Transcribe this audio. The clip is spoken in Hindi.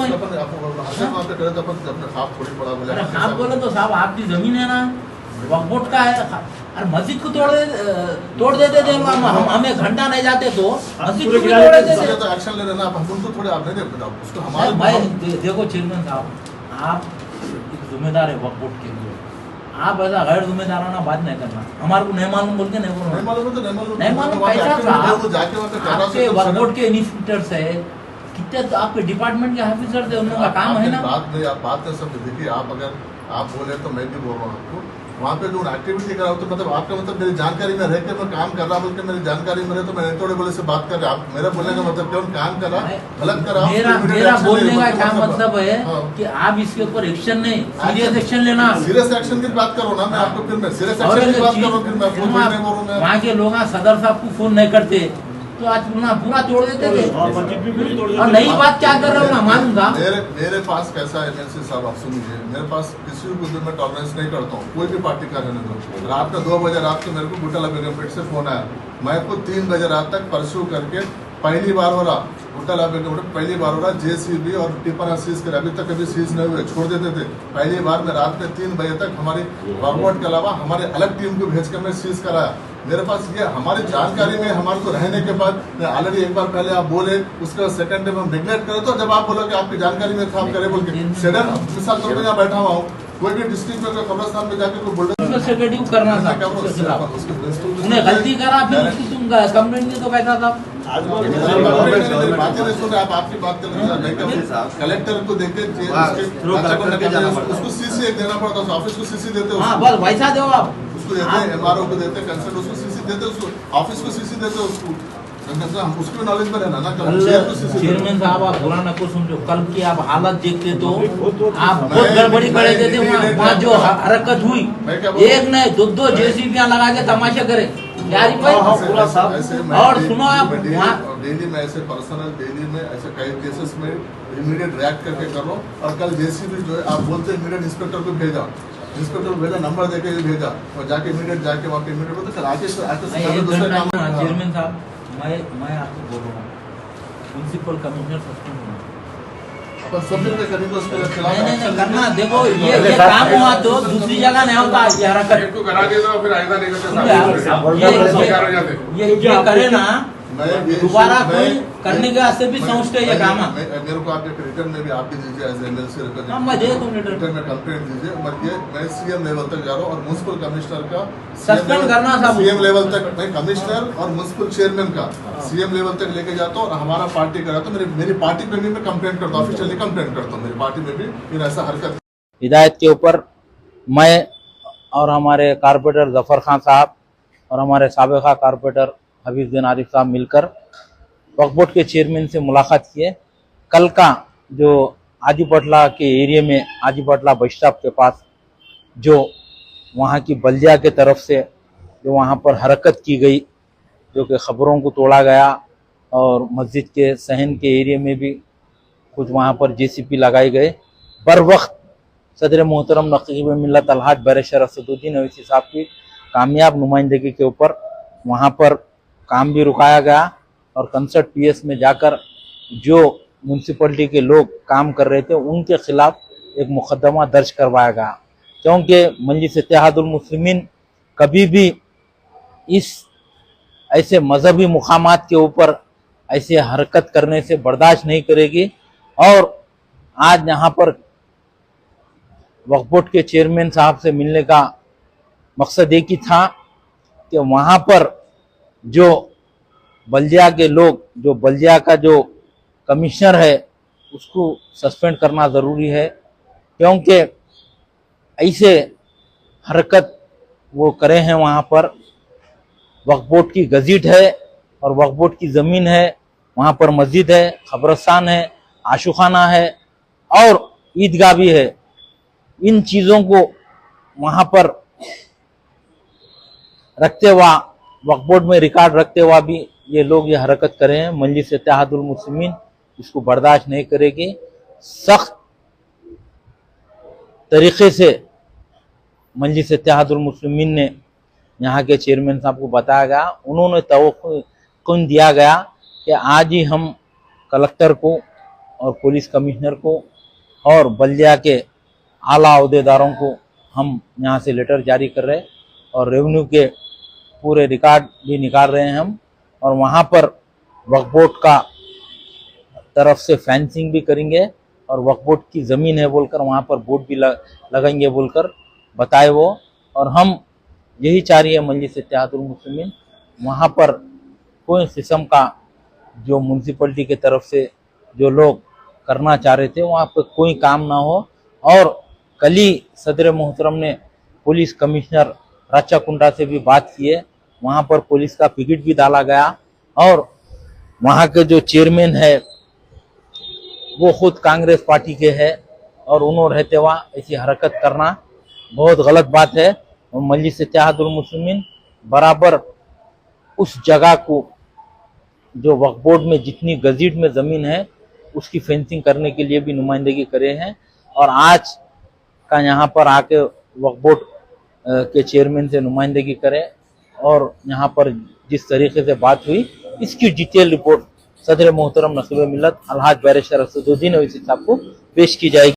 मैं अरे आप बोले तो साहब आपकी जमीन है ना, वक्फ बोर्ड का है। अरे मस्जिद को तोड़ देते थे हम, हमें घंटा नहीं जाते तो मस्जिद को तोड़ देते थे। तो एक्शन ले लेना, हम उनको थोड़े आप नहीं दे उसको हमारे भाई देखो चेयरमैन साहब, आप एक जिम्मेदार है वक्फ बोर्ड के लिए, आप ऐसा गैर जिम्मेदाराना बात नहीं करना। हमारे को नहीं मालूम बोल के नहीं बोलना, नहीं मालूम कैसा आपके वक्फ बोर्ड के इंस्पेक्टर्स है कितने, तो आपके डिपार्टमेंट के ऑफिसर थे, उनका काम है ना। बात है सब। देखिए आप अगर आप बोले तो मैं भी बोल रहा हूँ आपको, वहाँ पे जो एक्टिविटी करा तो मतलब आपका मतलब मेरी जानकारी में रह के मैं काम कर रहा बोल के मेरी जानकारी में रहे तो मैं थोड़े बोले से बात कर रहे। आप मेरा बोलने का मतलब क्यों काम करा गलत करा, मेरा बोलने का क्या मतलब है कि आप इसके ऊपर एक्शन नहीं, सीरियस एक्शन लेना। सीरियस एक्शन की बात करो ना, मैं आपको फिर मैं सीरियस एक्शन की बात करूँ, फिर मैं वहाँ के लोग सदर साहब को फोन नहीं करते तो आज पूरा तोड़ देते थे। और नई बात क्या कर रहा हूँ ना मालूम था। मेरे पास कैसा है एमएलसी साहब, आप सुनिए, मेरे पास किसी को मैं टॉलरेंस नहीं करता हूँ, कोई भी पार्टी का रहने दो। रात का 2 बजे रात को मेरे को बुटाला बेगम पेट से फोन आया, मैं को 3 बजे रात तक परस्यू करके पहली बार हो रहा बुटाला बेगम पेट, पहली बार हो रहा जेसीबी और टिप्पणा सीज कर, अभी तक कभी सीज नहीं हुए, छोड़ देते थे। पहली बार मैं रात में 3 बजे तक हमारी वर्कआउट के अलावा हमारे अलग टीम को भेज कर मैं सीज कराया। मेरे पास ये हमारी जानकारी में हमारे को रहने के बाद ऑलरेडी एक बार पहले आप बोले, उसके सेकंड टाइम हम निगलेक्ट करें तो जब आप बोलो कि आपकी जानकारी में था आप करे बोल के सडन मिसाल तौर पर यहाँ बैठा हुआ हूँ, कोई भी डिस्ट्रिक्ट में कब्रिस्तान में जाकर कोई बुलडोजर सेक्रेटरी करना था, उन्हें गलती करा फिर उसकी तुम कंप्लेंट की तो कैसा था। बातें नहीं सुन रहे आप, आपकी बात कर रहे हैं। कलेक्टर को देखे उसको सीसी देना पड़ता है, ऑफिस को सीसी देते हो, बस वैसा दो आप उसको देते, एमआरओ को देते, कंसर्न उसको सीसी देते, उसको ऑफिस को सीसी देते, उसको उसको नॉलेज में रहना ना। चेयरमैन साहब आप बुरा न को समझो, कल की आप हालत देखते तो आप बहुत गड़बड़ी कर रहे थे। वहाँ जो हरकत हुई, एक नहीं दो जेसीबी लगा के तमाशा करे यारी भाई। और सुनो आप डेली में ऐसे पर्सनल डेली में ऐसे कई केसेस में इमीडिएट रिएक्ट करके कर लो। और कल जेसीबी जो है आप बोलते इमीडिएट इंस्पेक्टर को भेजा, इंस्पेक्टर को भेजा, नंबर देके भेजा और जाके इमीडिएट जाके वहाँ पे इमीडिएट बोलते सर आके चेयरमैन साहब मैं आपको बोल रहा हूँ, प्रिंसिपल कमिश्नर सस्पेंड होना नहीं करना। देखो ये काम हुआ तो दूसरी जगह नहीं होता, ये हरकत ये करे ना दोबारा कोई करने के वास्ते भी सोचते ये काम। मेरे को आप रिटर्न में भी आप भी दीजिए एज एमएलसी रिटर्न में कंप्लेंट दीजिए। मैं सीएम लेवल तक जा रहा हूँ और म्युनिसिपल कमिश्नर का सस्पेंड करना था सीएम लेवल तक, मैं कमिश्नर और म्युनिसिपल चेयरमैन का सीएम लेवल तक लेके जाता हूँ और हमारा पार्टी करा तो मेरी पार्टी पे भी मैं कंप्लेंट करता हूँ, ऑफिशियली कंप्लेंट करता हूँ मेरी पार्टी में भी फिर ऐसा हरकत। हिदायत के ऊपर मैं और हमारे कारपोरेटर जफर खान साहब और हमारे साबिका कारपोरेटर हबीबुद्दीन आरिफ साहब मिलकर वक्फ बोर्ड के चेयरमैन से मुलाकात किए। कल का जो आजीपटला के एरिया में आजीपटला बस स्टॉप के पास जो वहाँ की बल्दिया के तरफ से जो वहाँ पर हरकत की गई, जो कि ख़बरों को तोड़ा गया और मस्जिद के सहन के एरिया में भी कुछ वहाँ पर जेसीपी लगाए गए। बर वक्त सदर मोहतरम नकीब मिल्लत अलहाज बैरिस्टर असदुद्दीन अवैसी साहब की कामयाब नुमाइंदगी के ऊपर वहाँ पर काम भी रुकाया गया और कंसर्ट पीएस में जाकर जो म्यूनसिपलिटी के लोग काम कर रहे थे उनके खिलाफ एक मुकदमा दर्ज करवाया गया, क्योंकि मजलिस इत्तेहादुल मुस्लिमीन कभी भी इस ऐसे मजहबी मुकामात के ऊपर ऐसे हरकत करने से बर्दाश्त नहीं करेगी। और आज यहाँ पर वक्फ बोर्ड के चेयरमैन साहब से मिलने का मकसद एक ही था कि वहाँ पर जो बल्दिया के लोग, जो बल्दिया का जो कमिश्नर है उसको सस्पेंड करना ज़रूरी है, क्योंकि ऐसे हरकत वो करे हैं। वहाँ पर वक्फ बोर्ड की गज़ीट है और वक्फ बोर्ड की ज़मीन है, वहाँ पर मस्जिद है, कब्रिस्तान है, आशुखाना है और ईदगाह भी है। इन चीज़ों को वहाँ पर रखते हुआ, वक्फ बोर्ड में रिकॉर्ड रखते हुआ भी ये लोग ये हरकत करें हैं। मजलिस इत्तेहादुल मुस्लिमीन इसको बर्दाश्त नहीं करेगी। सख्त तरीके से मजलिस इत्तेहादुल मुस्लिमीन ने यहाँ के चेयरमैन साहब को बताया गया, उन्होंने तवक्कुन दिया गया कि आज ही हम कलेक्टर को और पुलिस कमिश्नर को और बल्दिया के आला अहदेदारों को हम यहाँ से लेटर जारी कर रहे हैं और रेवेन्यू के पूरे रिकॉर्ड भी निकाल रहे हैं हम, और वहाँ पर वक्फ बोर्ड का तरफ से फेंसिंग भी करेंगे और वक्फ बोर्ड की ज़मीन है बोलकर वहाँ पर बोर्ड भी लगाएंगे बोलकर बताए वो। और हम यही चाह रही है मजलिस इत्तेहादुल मुस्लिमीन, वहाँ पर कोई किस्म का जो म्यूनसिपलिटी की तरफ से जो लोग करना चाह रहे थे वहाँ पर कोई काम ना हो। और कल ही सदर मोहतरम ने पुलिस कमिश्नर राचाकुंडा से भी बात की है, वहाँ पर पुलिस का पिकेट भी डाला गया और वहाँ के जो चेयरमैन है वो खुद कांग्रेस पार्टी के है और उन्होंने रहते हुआ ऐसी हरकत करना बहुत गलत बात है। और मजलिस इत्तेहादुल मुस्लिमीन बराबर उस जगह को जो वक्फ बोर्ड में जितनी गजीट में ज़मीन है उसकी फेंसिंग करने के लिए भी नुमाइंदगी करे हैं, और आज का यहाँ पर आके वक्फ बोर्ड के चेयरमैन से नुमाइंदगी करें और यहाँ पर जिस तरीके से बात हुई इसकी डिटेल रिपोर्ट सदर मोहतरम नसीब मिल्लत अलहाज बैरिस्टर असदुद्दीन ओवैसी साहब को पेश की जाएगी।